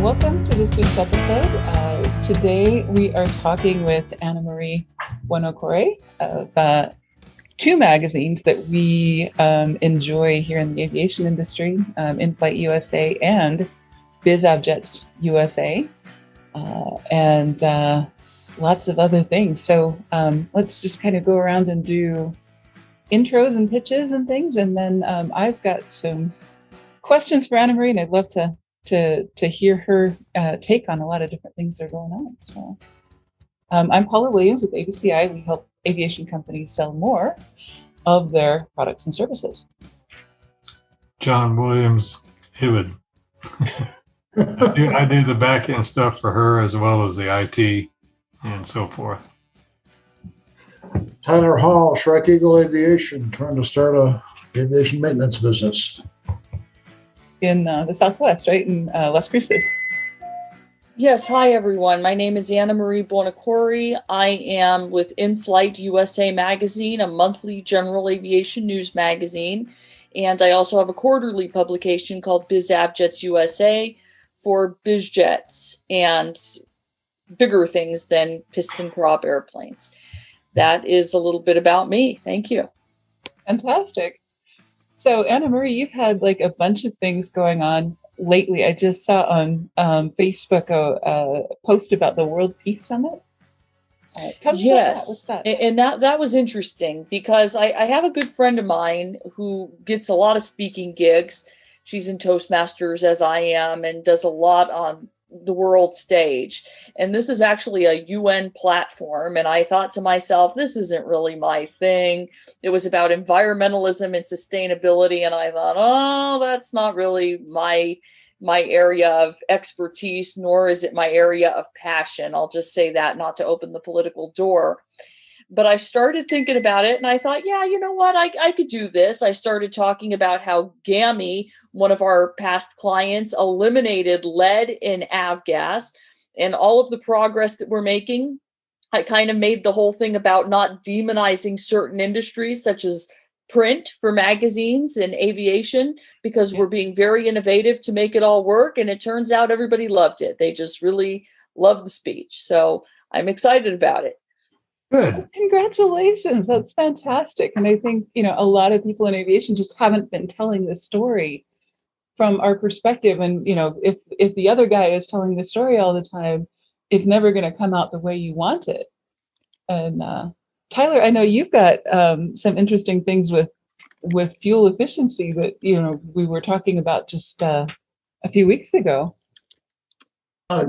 Welcome to this week's episode. Today we are talking with Annamarie Buonocore of two magazines that we enjoy here in the aviation industry, In-Flight USA and BizAvJets USA, and lots of other things. So let's just kind of go around and do intros and pitches and things, and then I've got some questions for Annamarie, and I'd love to hear her take on a lot of different things that are going on. So I'm Paula Williams with ABCI. We help aviation companies sell more of their products and services. John Williams, Ibid. I do the back end stuff for her as well as the IT and so forth. Tylor Hall, Shrike Eagle Aviation, trying to start a aviation maintenance business. In the Southwest, right? In Las Cruces. Yes. Hi, everyone. My name is Annamarie Buonocore. I am with In-Flight USA magazine, a monthly general aviation news magazine. And I also have a quarterly publication called BizAvJets USA for BizJets and bigger things than piston prop airplanes. That is a little bit about me. Thank you. Fantastic. So, Annamarie, you've had like a bunch of things going on lately. I just saw on Facebook a post about the World Peace Summit. Yes, and that was interesting because I have a good friend of mine who gets a lot of speaking gigs. She's in Toastmasters, as I am, and does a lot on the world stage. And this is actually a UN platform. And I thought to myself, this isn't really my thing. It was about environmentalism and sustainability. And I thought, oh, that's not really my area of expertise, nor is it my area of passion. I'll just say that, not to open the political door. But I started thinking about it and I thought, yeah, you know what? I could do this. I started talking about how GAMI, one of our past clients, eliminated lead in avgas and all of the progress that we're making. I kind of made the whole thing about not demonizing certain industries such as print for magazines and aviation, because we're being very innovative to make it all work. And it turns out everybody loved it. They just really loved the speech. So I'm excited about it. Good. Congratulations. That's fantastic. And I think, a lot of people in aviation just haven't been telling this story from our perspective. And, if the other guy is telling the story all the time, it's never going to come out the way you want it. And Tylor, I know you've got some interesting things with fuel efficiency that, we were talking about just a few weeks ago.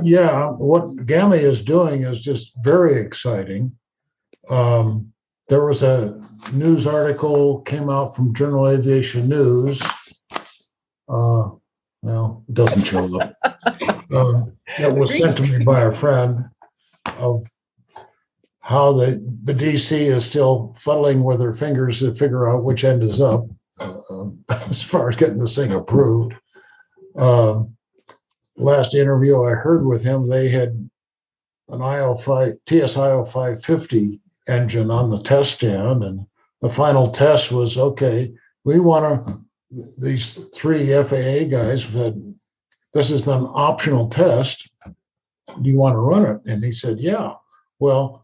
Yeah, what GAMI is doing is just very exciting. There was a news article came out from Journal Aviation News. Well, it doesn't show up. That was sent to me by a friend of how the DC is still fuddling with their fingers to figure out which end is up as far as getting this thing approved. Last interview I heard with him, they had an TSIO 550 engine on the test stand, and the final test was, okay, we want to, these three FAA guys said, this is an optional test. Do you want to run it? And he said, yeah. Well,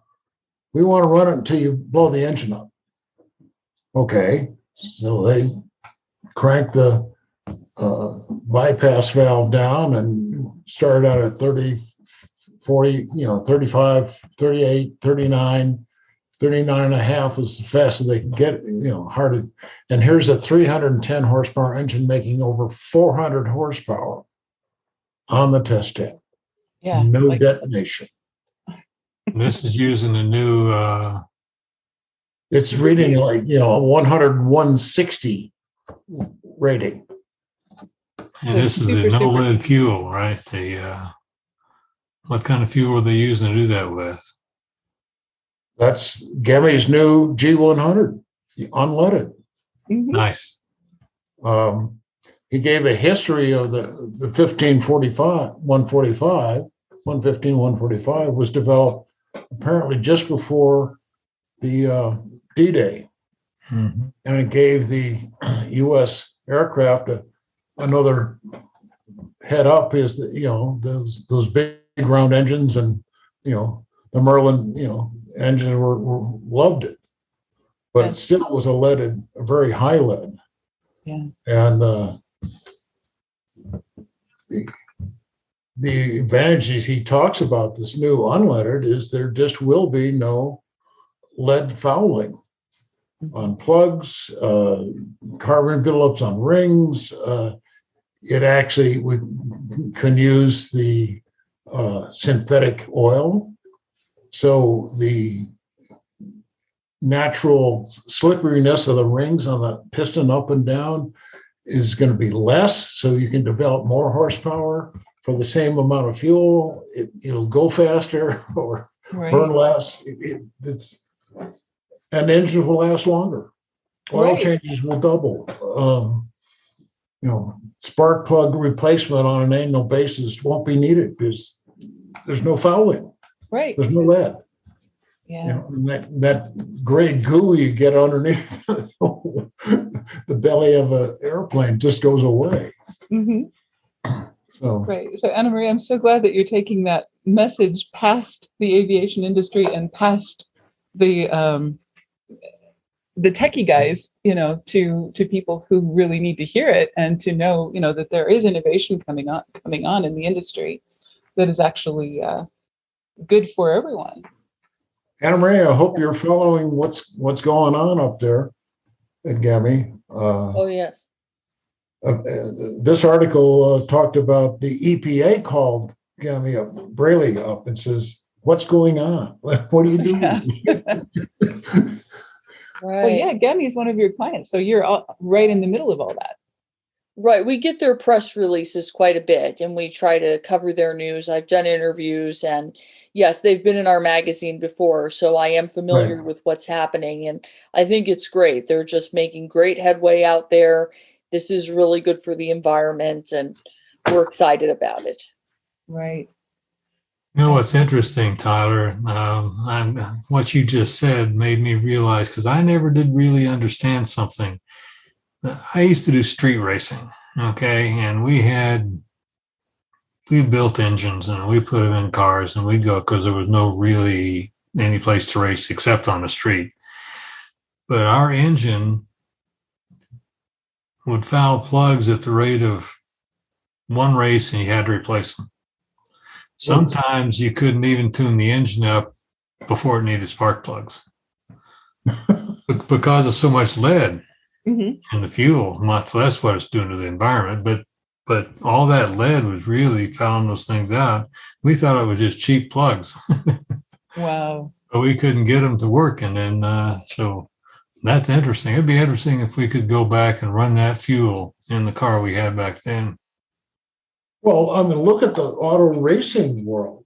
we want to run it until you blow the engine up. Okay. So they cranked the bypass valve down and started out at 30, 40, 35, 38, 39, 39 and a half was as fast as they could get, hard. And here's a 310 horsepower engine making over 400 horsepower on the test stand. Yeah. No detonation. This is using a new... it's reading like, a 100, 160 rating. And this is a no-lead fuel, right? What kind of fuel are they using to do that with? That's GAMI's new G100, unleaded. Mm-hmm. Nice. He gave a history of the 15145 was developed apparently just before the D-Day. Mm-hmm. And it gave the U.S. aircraft another head up is that, those big round engines, and the Merlin engines were loved it, but it still was a very high lead. Yeah. And the advantages he talks about, this new unleaded, is there just will be no lead fouling on plugs, carbon buildups on rings. It actually, we can use the synthetic oil, so the natural slipperiness of the rings on the piston up and down is going to be less, so you can develop more horsepower for the same amount of fuel. It'll go faster or burn less. And engines will last longer. Oil changes will double. Spark plug replacement on an annual basis won't be needed because there's no fouling. Right. There's no lead. Yeah. That gray goo you get underneath the belly of an airplane just goes away. Mm-hmm. So right. So Annamarie, I'm so glad that you're taking that message past the aviation industry and past the techie guys, to people who really need to hear it, and to know, that there is innovation coming on in the industry that is actually good for everyone. Annamarie, I hope you're following what's going on up there at GAMI. Oh, yes. This article talked about the EPA called GAMI up, Braley up, and says, "What's going on? What are you doing?" Yeah. Right. Well, yeah, GAMI is one of your clients, so you're right in the middle of all that. Right. We get their press releases quite a bit, and we try to cover their news. I've done interviews, and yes, they've been in our magazine before, so I am familiar with what's happening, and I think it's great. They're just making great headway out there. This is really good for the environment, and we're excited about it. Right. What's interesting, Tylor, what you just said made me realize, because I never did really understand something. I used to do street racing, okay, and we built engines and we put them in cars, and we'd go because there was no really any place to race except on the street. But our engine would foul plugs at the rate of one race, and you had to replace them. Sometimes you couldn't even tune the engine up before it needed spark plugs because of so much lead in the fuel. Much less what it's doing to the environment, but all that lead was really fouling those things out. We thought it was just cheap plugs. Wow. But we couldn't get them to work, and then so that's interesting. It'd be interesting if we could go back and run that fuel in the car we had back then. Well, I mean, look at the auto racing world.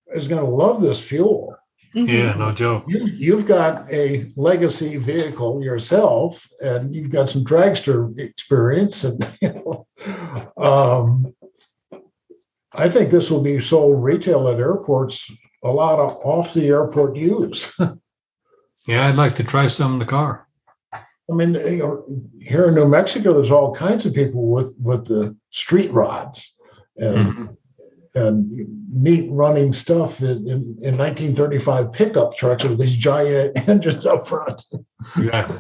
Is going to love this fuel. Yeah, no joke. You've got a legacy vehicle yourself, and you've got some dragster experience, and I think this will be sold retail at airports. A lot of off the airport use. Yeah, I'd like to try some in the car. I mean, here in New Mexico, there's all kinds of people with the street rods and neat running stuff in 1935 pickup trucks with these giant engines up front. Exactly.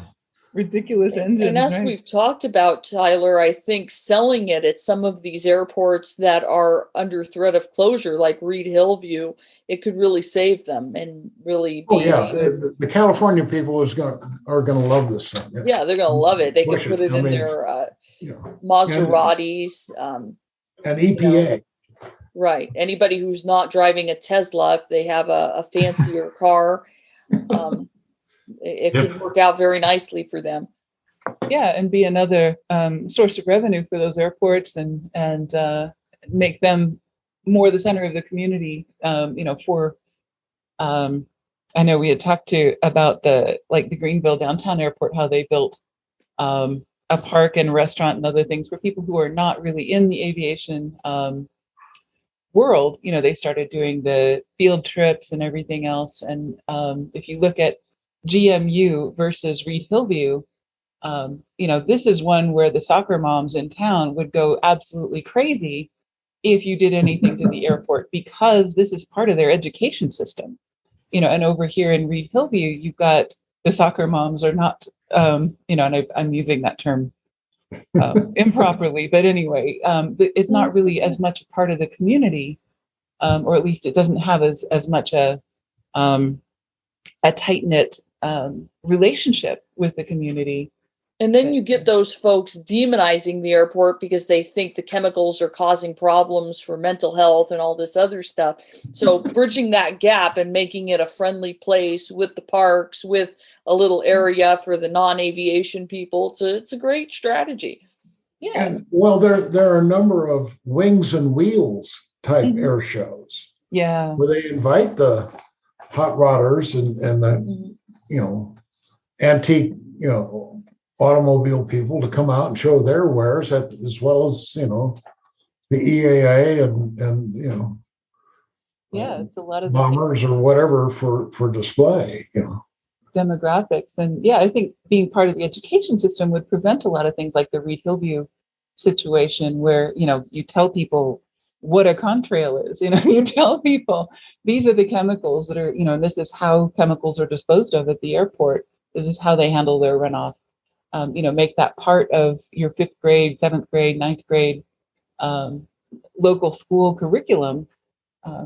Ridiculous engines. And as we've talked about, Tylor, I think selling it at some of these airports that are under threat of closure, like Reed Hillview, it could really save them and really be. Oh yeah, the California people are going to love this thing. Yeah, they're going to love it. They could put it in their Maseratis. And EPA. Right. Anybody who's not driving a Tesla, if they have a fancier car, it could work out very nicely for them. Yeah, and be another source of revenue for those airports, and make them more the center of the community. I know we had talked about the Greenville downtown airport, how they built a park and restaurant and other things for people who are not really in the aviation world. They started doing the field trips and everything else. And if you look at GMU versus Reed Hillview, This is one where the soccer moms in town would go absolutely crazy if you did anything to the airport, because this is part of their education system. And over here in Reed Hillview, you've got the soccer moms are not, and I'm using that term improperly, but anyway, it's not really as much a part of the community, or at least it doesn't have as much a tight-knit relationship with the community. And then you get those folks demonizing the airport because they think the chemicals are causing problems for mental health and all this other stuff. So bridging that gap and making it a friendly place with the parks, with a little area for the non-aviation people, it's a great strategy. Yeah. And well, there are a number of wings and wheels type air shows. Yeah. Where they invite the hot rodders and the antique automobile people to come out and show their wares, as well as the EAA and it's a lot of bombers or whatever for display. Demographics. And I think being part of the education system would prevent a lot of things like the Reed Hillview situation, where you tell people what a contrail is. You tell people these are the chemicals that are, and this is how chemicals are disposed of at the airport. This is how they handle their runoff. Make that part of your 5th grade, 7th grade, 9th grade local school curriculum,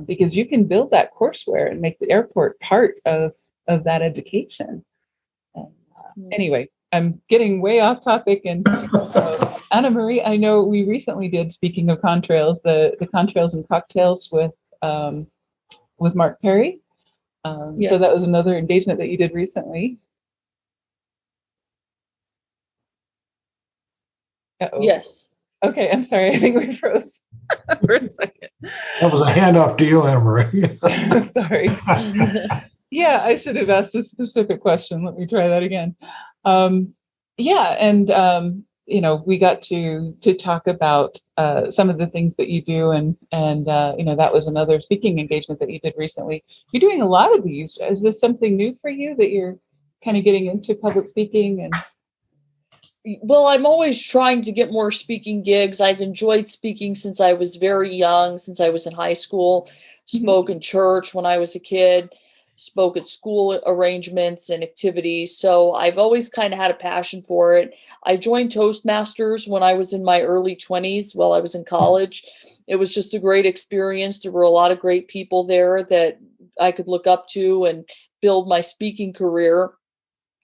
because you can build that courseware and make the airport part of that education. And, anyway, I'm getting way off topic. And Annamarie, I know we recently did, speaking of contrails, the contrails and cocktails with Mark Perry. So that was another engagement that you did recently. Uh-oh. Yes. Okay, I'm sorry. I think we froze for a second. That was a handoff to you, Annamarie. Sorry. I should have asked a specific question. Let me try that again. We got to talk about some of the things that you do, and that was another speaking engagement that you did recently. You're doing a lot of these. Is this something new for you, that you're kind of getting into public speaking? And well, I'm always trying to get more speaking gigs. I've enjoyed speaking since I was very young, since I was in high school. Spoke in church when I was a kid, spoke at school arrangements and activities. So I've always kind of had a passion for it. I joined Toastmasters when I was in my early 20s while I was in college. It was just a great experience. There were a lot of great people there that I could look up to and build my speaking career.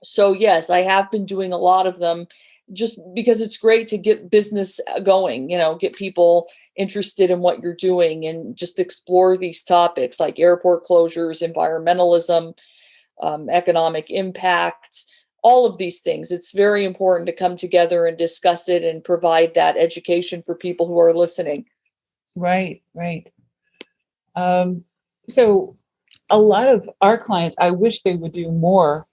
So yes, I have been doing a lot of them, just because it's great to get business going, get people interested in what you're doing, and just explore these topics like airport closures, environmentalism, economic impact, all of these things. It's very important to come together and discuss it and provide that education for people who are listening. Right. So a lot of our clients, I wish they would do more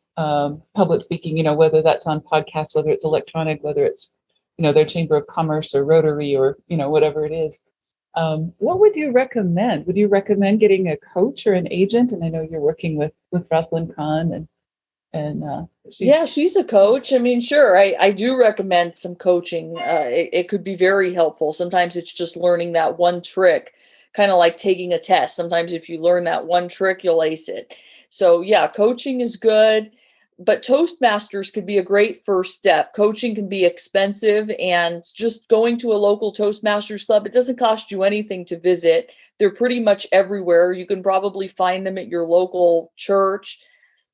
public speaking, whether that's on podcasts, whether it's electronic, whether it's, their Chamber of Commerce or Rotary or, whatever it is. What would you recommend? Would you recommend getting a coach or an agent? And I know you're working with Rossalyn Khan and she's a coach. I mean, sure. I do recommend some coaching. It could be very helpful. Sometimes it's just learning that one trick, kind of like taking a test. Sometimes if you learn that one trick, you'll ace it. So coaching is good. But Toastmasters could be a great first step. Coaching can be expensive, and just going to a local Toastmasters club, it doesn't cost you anything to visit. They're pretty much everywhere. You can probably find them at your local church,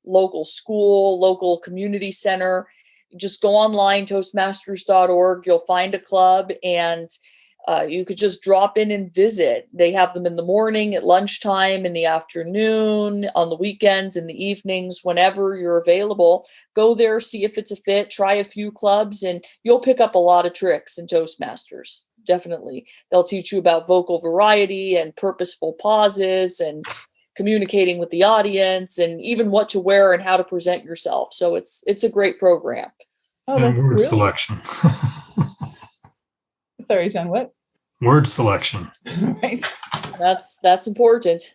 local school, local community center. Just go online, toastmasters.org. You'll find a club, and you could just drop in and visit. They have them in the morning, at lunchtime, in the afternoon, on the weekends, in the evenings, whenever you're available. Go there, see if it's a fit, try a few clubs, and you'll pick up a lot of tricks in Toastmasters. Definitely. They'll teach you about vocal variety and purposeful pauses and communicating with the audience, and even what to wear and how to present yourself. So it's a great program. Oh, and word selection. Sorry, John, what? Word selection. Right. That's important.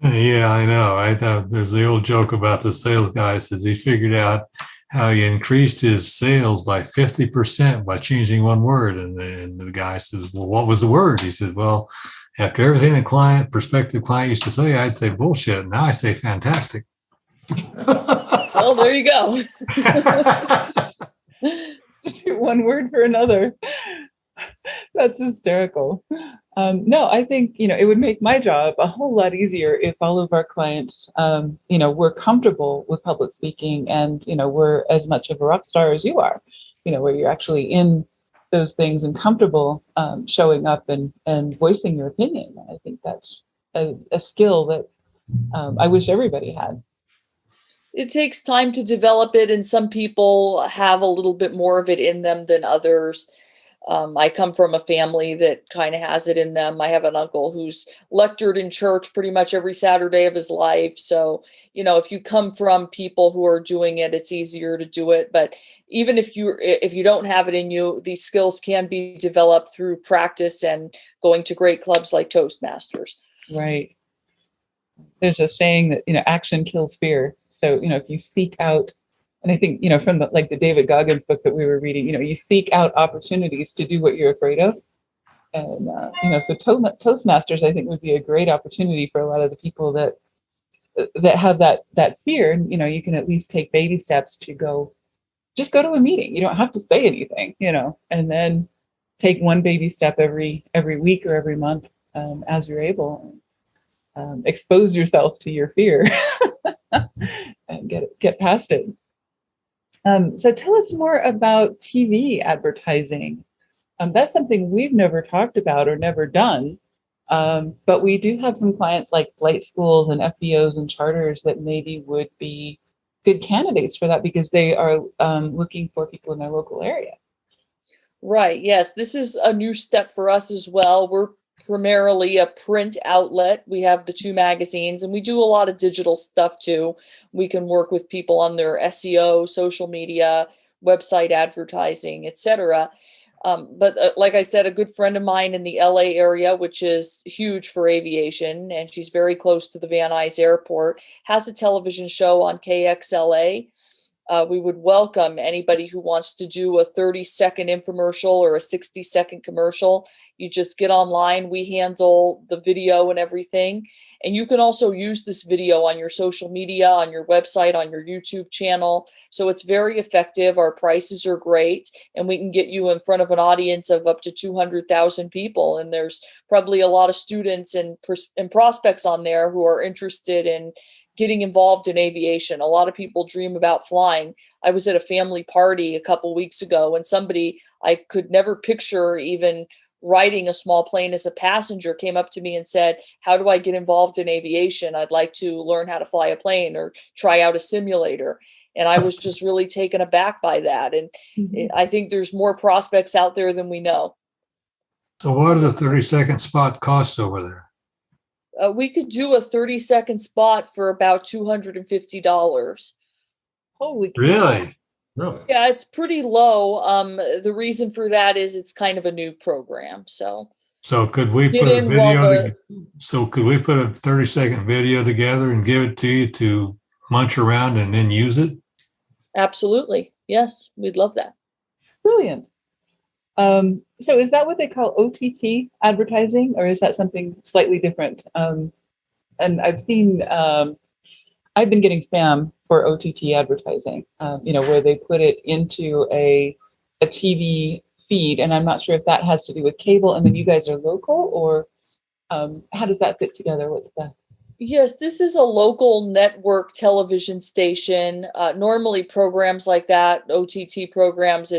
Yeah, I know. I thought there's the old joke about the sales guy says he figured out how he increased his sales by 50% by changing one word. And then the guy says, well, what was the word? He said, well, after everything the prospective client used to say, I'd say bullshit. Now I say fantastic. Well, there you go. One word for another. That's hysterical. No, I think, it would make my job a whole lot easier if all of our clients, were comfortable with public speaking and, were as much of a rock star as you are, where you're actually in those things and comfortable showing up and voicing your opinion. I think that's a skill that I wish everybody had. It takes time to develop it, and some people have a little bit more of it in them than others. I come from a family that kind of has it in them. I have an uncle who's lectured in church pretty much every Saturday of his life. So, if you come from people who are doing it, it's easier to do it. But even if you don't have it in you, these skills can be developed through practice and going to great clubs like Toastmasters. Right. There's a saying that, action kills fear. So, if you seek out, and I think, from the David Goggins book that we were reading, you seek out opportunities to do what you're afraid of. And, so Toastmasters, I think, would be a great opportunity for a lot of the people that have that fear. And, you can at least take baby steps to just go to a meeting. You don't have to say anything, and then take one baby step every week or every month as you're able. Expose yourself to your fear and get past it. So tell us more about TV advertising. That's something we've never talked about or never done, but we do have some clients like flight schools and FBOs and charters that maybe would be good candidates for that because they are looking for people in their local area. Right. Yes. This is a new step for us as well. We're primarily a print outlet. We have the 2 magazines, and we do a lot of digital stuff too. We can work with people on their SEO, social media, website advertising, etc. But like I said, a good friend of mine in the LA area, which is huge for aviation, and she's very close to the Van Nuys Airport, has a television show on KXLA. We would welcome anybody who wants to do a 30-second infomercial or a 60-second commercial. You just get online. We handle the video and everything. And you can also use this video on your social media, on your website, on your YouTube channel. So it's very effective. Our prices are great. And we can get you in front of an audience of up to 200,000 people. And there's probably a lot of students and prospects on there who are interested in getting involved in aviation. A lot of people dream about flying. I was at a family party a couple weeks ago, and somebody I could never picture even riding a small plane as a passenger came up to me and said, how do I get involved in aviation? I'd like to learn how to fly a plane or try out a simulator. And I was just really taken aback by that. And I think there's more prospects out there than we know. So what does a 30-second spot cost over there? We could do a 30-second spot for about $250. Holy cow. Really? Yeah, it's pretty low. The reason for that is it's kind of a new program. So could we put a video? Could we put a 30-second video together and give it to you to munch around and then use it? Absolutely. Yes, we'd love that. Brilliant. So is that what they call OTT advertising, or is that something slightly different? And I've seen, I've been getting spam for OTT advertising, where they put it into a TV feed, and I'm not sure if that has to do with cable, and then you guys are local, or how does that fit together? What's the... Yes, this is a local network television station. Normally programs like that, OTT programs,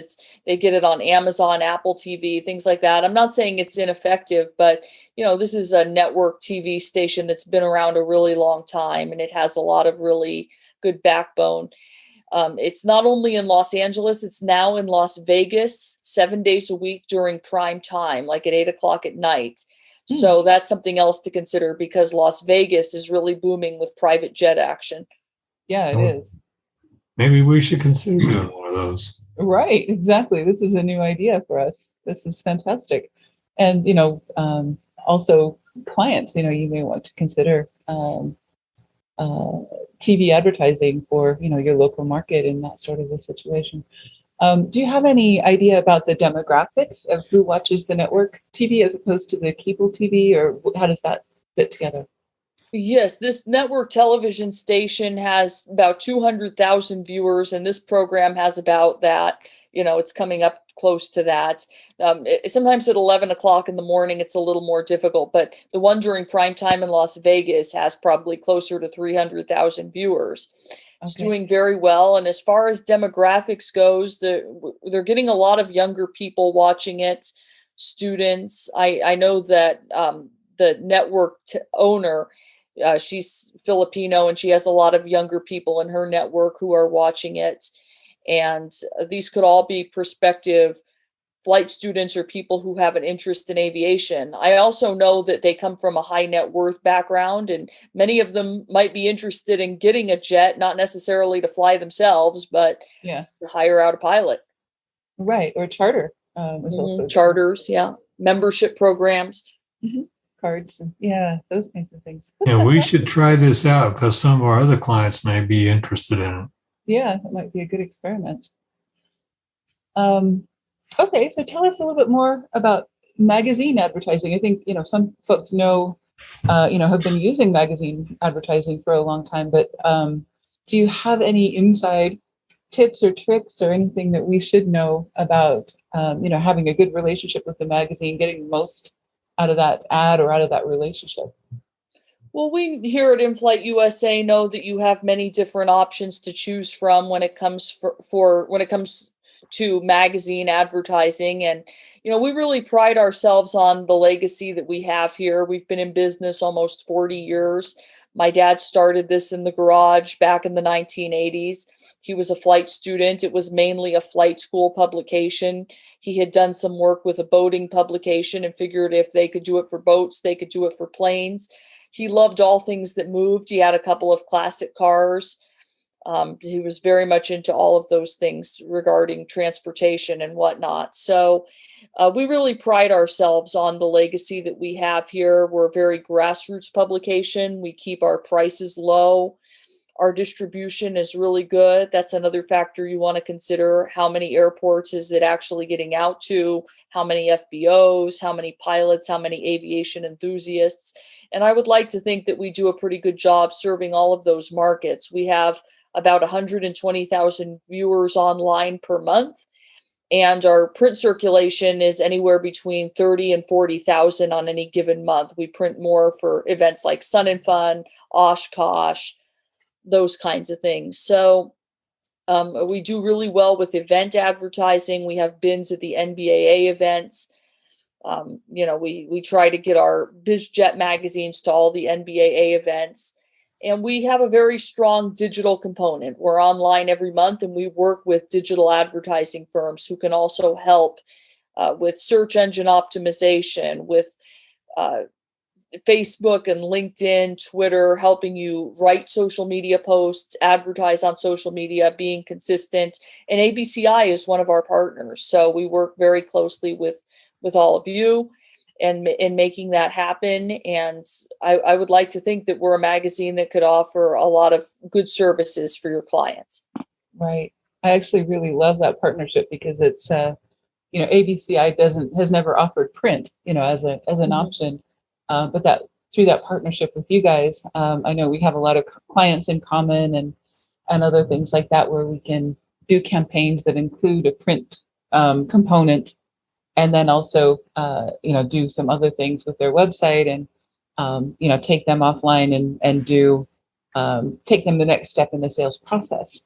they get it on Amazon, Apple TV, things like that. I'm not saying it's ineffective, but this is a network TV station that's been around a really long time, and it has a lot of really good backbone. It's not only in Los Angeles, it's now in Las Vegas 7 days a week during prime time, like at 8:00 at night. So that's something else to consider because Las Vegas is really booming with private jet action. Yeah, it is. Maybe we should consider doing one of those. Right, exactly. This is a new idea for us. This is fantastic. And, also clients, you may want to consider TV advertising for, your local market in that sort of a situation. Do you have any idea about the demographics of who watches the network TV as opposed to the cable TV, or how does that fit together? Yes, this network television station has about 200,000 viewers, and this program has about that. It's coming up close to that. Sometimes at 11 o'clock in the morning, it's a little more difficult, but the one during prime time in Las Vegas has probably closer to 300,000 viewers. It's doing very well. And as far as demographics goes, they're getting a lot of younger people watching it, students. I know that the network owner, she's Filipino, and she has a lot of younger people in her network who are watching it. And these could all be prospective flight students or people who have an interest in aviation. I also know that they come from a high net worth background, and many of them might be interested in getting a jet, not necessarily to fly themselves, but to hire out a pilot. Right, or charter. Charters, membership programs. Cards, those kinds of things. Yeah, we should try this out because some of our other clients may be interested in it. Yeah, that might be a good experiment. Okay, so tell us a little bit more about magazine advertising. I think, some folks know, have been using magazine advertising for a long time, but do you have any inside tips or tricks or anything that we should know about, having a good relationship with the magazine, getting the most out of that ad or out of that relationship? Well, we here at InFlight USA know that you have many different options to choose from when it comes when it comes to magazine advertising. And, we really pride ourselves on the legacy that we have here. We've been in business almost 40 years. My dad started this in the garage back in the 1980s. He was a flight student. It was mainly a flight school publication. He had done some work with a boating publication and figured if they could do it for boats, they could do it for planes. He loved all things that moved. He had a couple of classic cars. He was very much into all of those things regarding transportation and whatnot. So we really pride ourselves on the legacy that we have here. We're a very grassroots publication. We keep our prices low. Our distribution is really good. That's another factor you want to consider. How many airports is it actually getting out to? How many FBOs? How many pilots? How many aviation enthusiasts? And I would like to think that we do a pretty good job serving all of those markets. We have about 120,000 viewers online per month, and our print circulation is anywhere between 30 and 40,000 on any given month. We print more for events like Sun and Fun, Oshkosh, those kinds of things. So we do really well with event advertising. We have bins at the NBAA events. We try to get our BizAvJet magazines to all the NBAA events. And we have a very strong digital component. We're online every month, and we work with digital advertising firms who can also help with search engine optimization, with Facebook and LinkedIn, Twitter, helping you write social media posts, advertise on social media, being consistent. And ABCI is one of our partners. So we work very closely with all of you and in making that happen. And I would like to think that we're a magazine that could offer a lot of good services for your clients. Right. I actually really love that partnership because it's, ABCI has never offered print, as an option. But that through that partnership with you guys, I know we have a lot of clients in common and other things like that where we can do campaigns that include a print component, and then also do some other things with their website and take them offline and do take them the next step in the sales process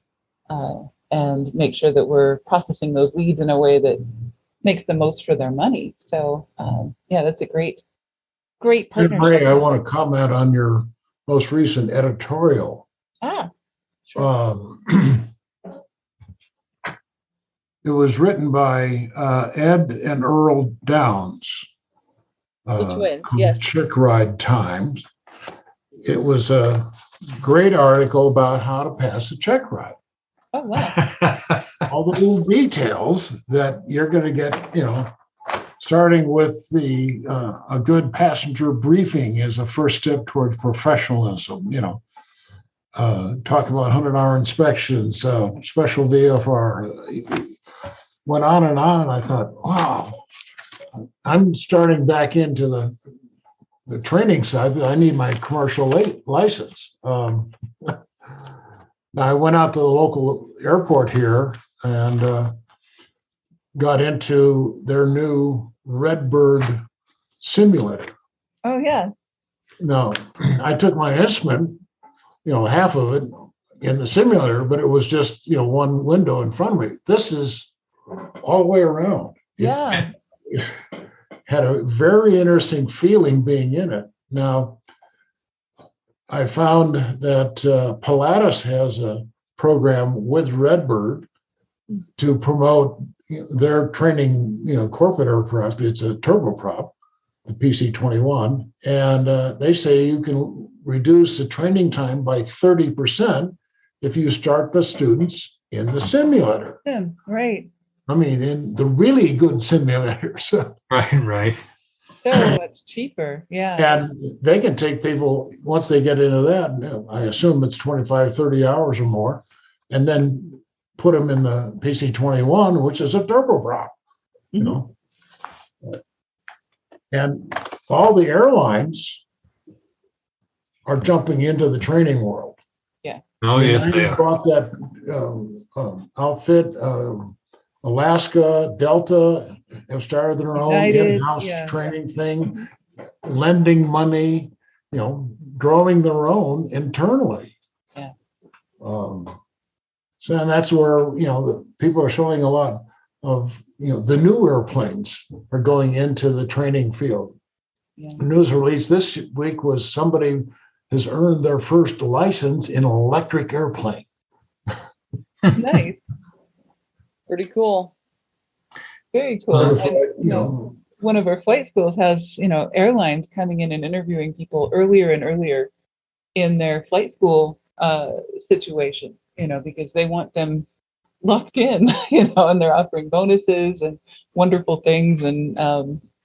and make sure that we're processing those leads in a way that makes the most for their money. So that's a great partnership. Ray, I want to comment on your most recent editorial. Sure. It was written by Ed and Earl Downs. The twins, yes. Chick Ride Times. It was a great article about how to pass a check ride. Oh, wow. All the little details that you're going to get, starting with a good passenger briefing is a first step towards professionalism, talk about 100-hour inspections, special VFR. Went on, and I thought, wow, I'm starting back into the training side, but I need my commercial license. I went out to the local airport here and got into their new Redbird Simulator. Oh, yeah. Now, I took my instrument, half of it in the simulator, but it was just, one window in front of me. This is all the way around. Yeah. It had a very interesting feeling being in it. Now, I found that Pilatus has a program with Redbird to promote their training, corporate aircraft. It's a turboprop, the PC-21, and they say you can reduce the training time by 30% if you start the students in the simulator. Yeah, right. I mean, in the really good simulators. Right. So much cheaper. Yeah. And they can take people, once they get into that, I assume it's 25, 30 hours or more, and then put them in the PC-21, which is a turboprop, And all the airlines are jumping into the training world. Yeah. Oh, yes, they I are. bought that outfit, Alaska, Delta have started their own United, in-house training thing, lending money, growing their own internally. Yeah. So and that's where, people are showing a lot of, the new airplanes are going into the training field. Yeah. News release this week was somebody has earned their first license in an electric airplane. Nice. Pretty cool. Very cool. And, one of our flight schools has, airlines coming in and interviewing people earlier and earlier in their flight school situation, because they want them locked in, and they're offering bonuses and wonderful things. And,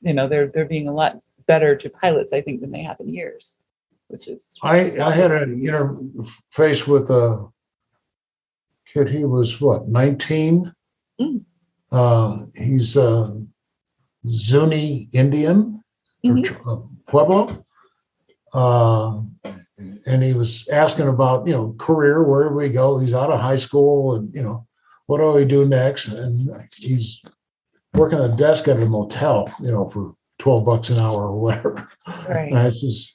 they're being a lot better to pilots, I think, than they have in years, which is. I had an interface with a kid. He was 19? He's Zuni Indian, Pueblo. And he was asking about, career, where do we go? He's out of high school and, what do we do next? And he's working at the desk at a motel, for $12 an hour or whatever. Right. And I says,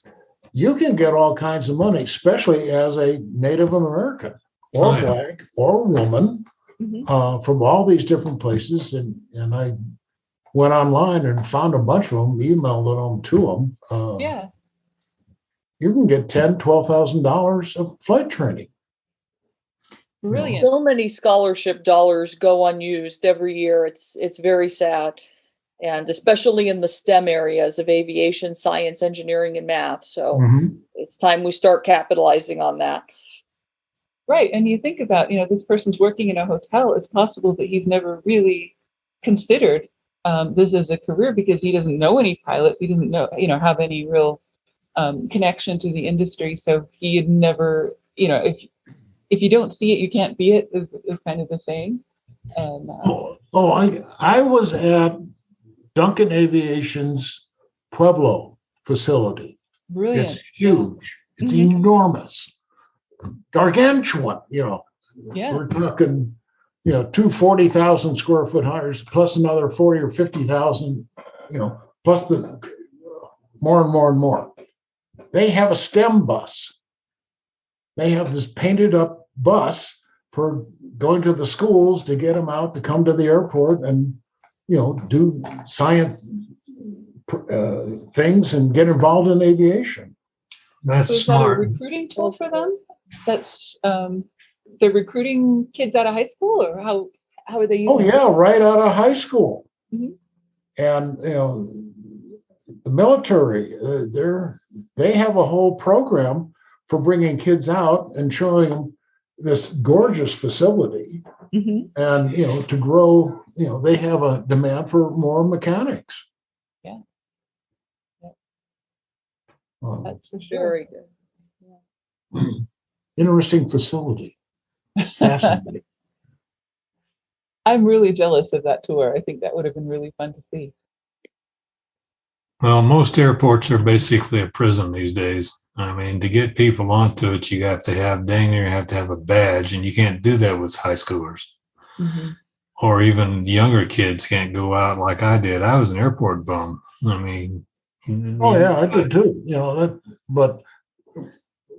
you can get all kinds of money, especially as a Native American or Black or woman from all these different places. And I went online and found a bunch of them, emailed them to them. You can get $10,000, $12,000 of flight training. Brilliant. So many scholarship dollars go unused every year. It's very sad. And especially in the STEM areas of aviation, science, engineering, and math. So it's time we start capitalizing on that. Right. And you think about, this person's working in a hotel. It's possible that he's never really considered this as a career because he doesn't know any pilots. He doesn't know, have any real connection to the industry. So he had never, if you don't see it, you can't be it is kind of the saying. And I was at Duncan Aviation's Pueblo facility. Brilliant. It's huge. It's enormous, gargantuan. We're talking, two 40,000 square foot hangars plus another 40 or 50,000. Plus the more and more and more. They have a STEM bus. They have this painted up bus for going to the schools to get them out to come to the airport and do science things and get involved in aviation. That's so is smart. that a recruiting tool for them? That's they're recruiting kids out of high school, or how are they using it? Right out of high school. And the military, they have a whole program for bringing kids out and showing them this gorgeous facility, and to grow. They have a demand for more mechanics. Yeah. That's for sure. Very good. interesting facility. Fascinating. I'm really jealous of that tour. I think that would have been really fun to see. Well, most airports are basically a prison these days. I mean, to get people onto it, you have to have dang near have to have a badge, and you can't do that with high schoolers. Mm-hmm. Or even younger kids can't go out like I did. I was an airport bum. I mean, Oh yeah, I did too. You know that, but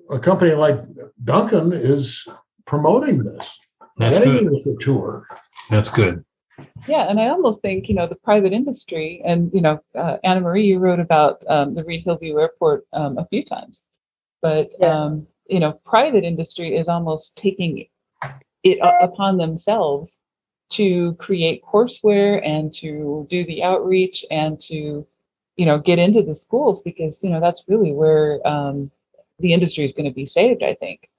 a company like Duncan is promoting this. That's getting good. with the tour. That's good. Yeah, and I almost think, the private industry, and, Annamarie, you wrote about the Reed Hillview Airport a few times, but, Yes. Private industry is almost taking it upon themselves to create courseware and to do the outreach and to, get into the schools, because, that's really where the industry is going to be saved, I think,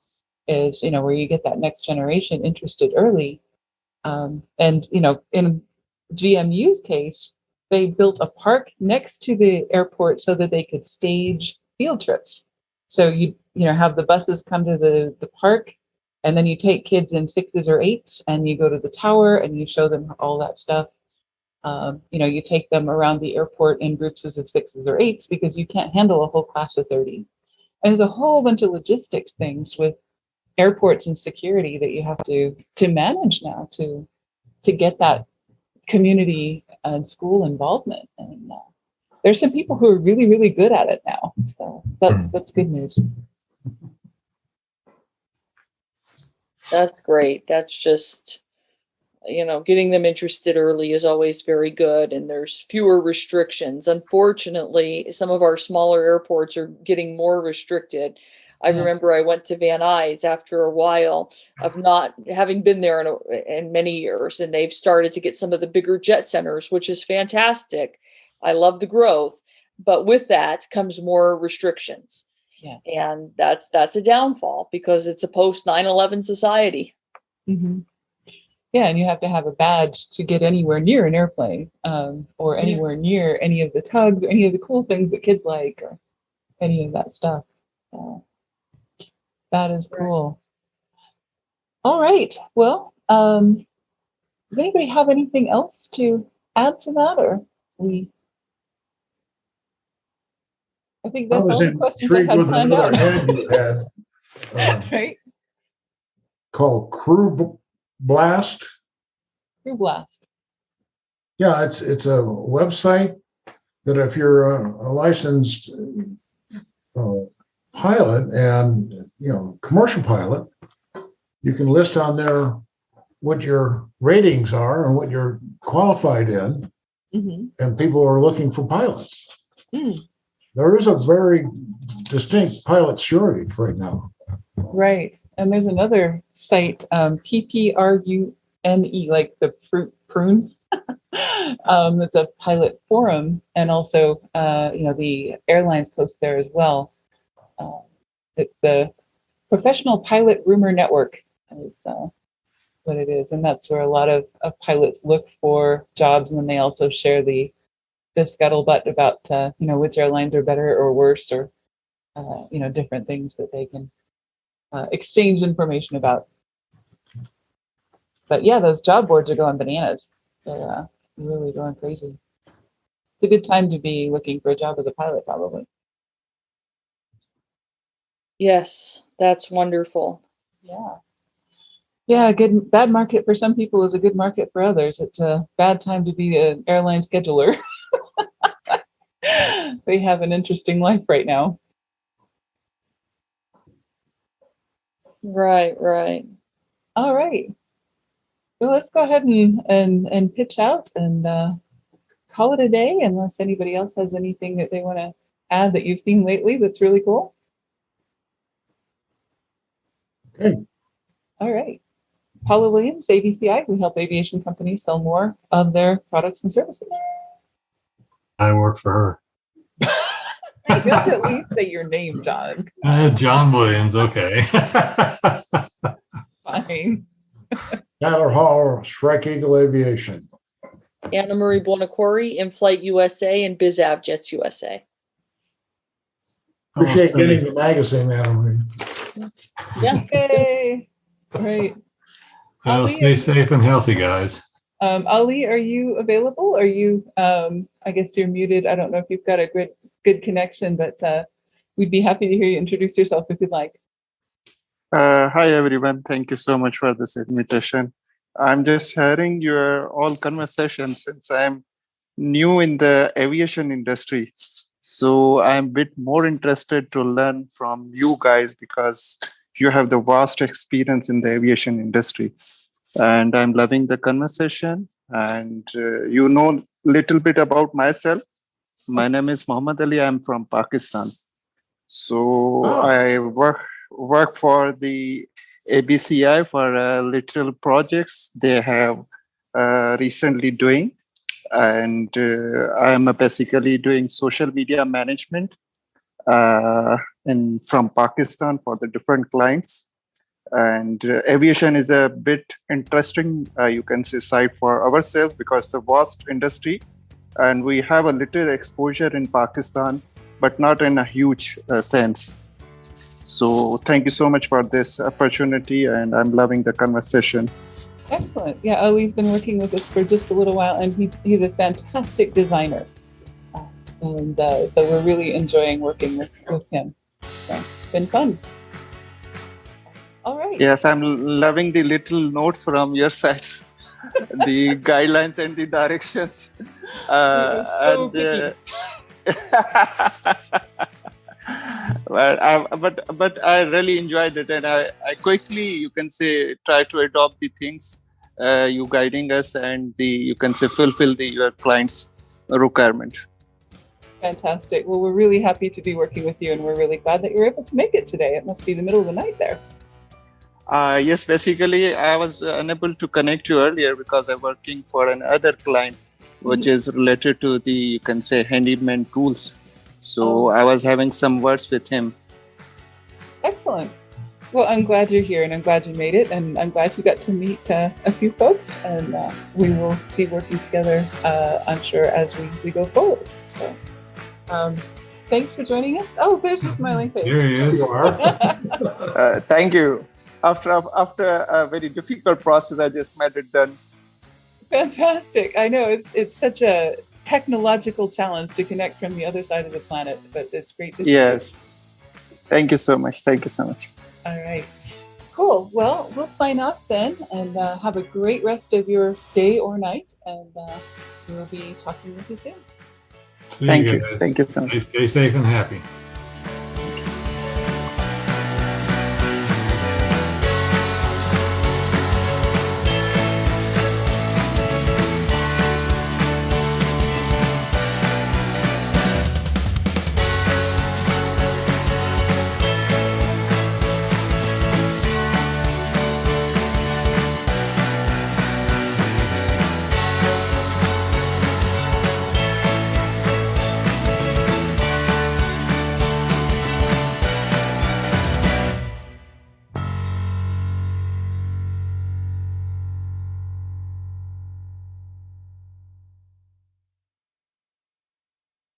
is, where you get that next generation interested early. And, in GMU's case, they built a park next to the airport so that they could stage field trips. So you have the buses come to the park, and then you take kids in 6s or 8s and you go to the tower and you show them all that stuff. You take them around the airport in groups of 6s or 8s because you can't handle a whole class of 30. And there's a whole bunch of logistics things with airports and security that you have to manage now to get that community and school involvement. And there's some people who are really, really good at it now. So that's good news. That's great. That's just, getting them interested early is always very good. And there's fewer restrictions. Unfortunately, some of our smaller airports are getting more restricted. I remember I went to Van Nuys after a while of not having been there in many years, and they've started to get some of the bigger jet centers, which is fantastic. I love the growth, but with that comes more restrictions. Yeah. And that's a downfall because it's a post 9/11 society. Mm-hmm. Yeah, and you have to have a badge to get anywhere near an airplane, or anywhere near any of the tugs, or any of the cool things that kids like, or any of that stuff. That is cool. All right. Well, does anybody have anything else to add to that, or I think that's all the questions I had planned out. Head you had, right? Called Crew Blast. Crew Blast. Yeah, it's a website that if you're a licensed pilot and commercial pilot, you can list on there what your ratings are and what you're qualified in, and people are looking for pilots. There is a very distinct pilot shortage right now. Right, and there's another site, PPRUNE, like the prune. It's a pilot forum, and also the airlines post there as well. It's the Professional Pilot Rumor Network is what it is, and that's where a lot of pilots look for jobs, and then they also share the scuttlebutt about which airlines are better or worse, or different things that they can exchange information about. But yeah, those job boards are going bananas. They're really going crazy. It's a good time to be looking for a job as a pilot, probably. Yes, that's wonderful. Yeah. Yeah, bad market for some people is a good market for others. It's a bad time to be an airline scheduler. They have an interesting life right now. Right. All right. So let's go ahead and pitch out and call it a day, unless anybody else has anything that they want to add that you've seen lately that's really cool. Okay. All right. Paula Williams, ABCI. We help aviation companies sell more of their products and services. I work for her. You have to at least say your name, John. John Williams. Okay. Fine. Tylor Hall, Shrike Eagle Aviation. Annamarie Buonocore, In-Flight USA, and BizAvJets USA. Appreciate getting the magazine, Annamarie. Yeah. Yay! Great. Well, Ali, stay safe and healthy, guys. Ali, are you available? Are you? I guess you're muted. I don't know if you've got a good connection, but we'd be happy to hear you introduce yourself if you'd like. Hi everyone, thank you so much for this invitation. I'm just hearing your all conversation since I'm new in the aviation industry. So I'm a bit more interested to learn from you guys because you have the vast experience in the aviation industry. And I'm loving the conversation. And you know little bit about myself. My name is Muhammad Ali. I'm from Pakistan. So I work for the ABCI for little projects they have recently doing. And I'm basically doing social media management from Pakistan for the different clients. And aviation is a bit interesting, you can say, side for ourselves because the vast industry, and we have a little exposure in Pakistan, but not in a huge sense. So thank you so much for this opportunity, and I'm loving the conversation. Excellent. Yeah, Ali's been working with us for just a little while, and he's a fantastic designer. And so we're really enjoying working with him. So it's been fun. All right. Yes, I'm loving the little notes from your side, the guidelines and the directions. But I really enjoyed it, and I quickly, you can say, try to adopt the things you guiding us, and you can say fulfill your clients' requirement. Fantastic. Well, we're really happy to be working with you, and we're really glad that you were able to make it today. It must be the middle of the night there. Yes, basically, I was unable to connect you earlier because I'm working for another client, which is related to the, you can say, handyman tools. So I was having some words with him. Excellent. Well, I'm glad you're here, and I'm glad you made it, and I'm glad you got to meet a few folks, and we will be working together, I'm sure, as we go forward. So, thanks for joining us. Oh, there's your smiling face. Here he is. You are. Thank you. After a very difficult process, I just made it done. Fantastic. I know it's such a technological challenge to connect from the other side of the planet, but it's great to see. Yes. Thank you so much. Thank you so much. All right. Cool. Well, we'll sign off then, and have a great rest of your day or night, and we'll be talking with you soon. See Thank you you. guys. Thank you so much. Stay safe and happy.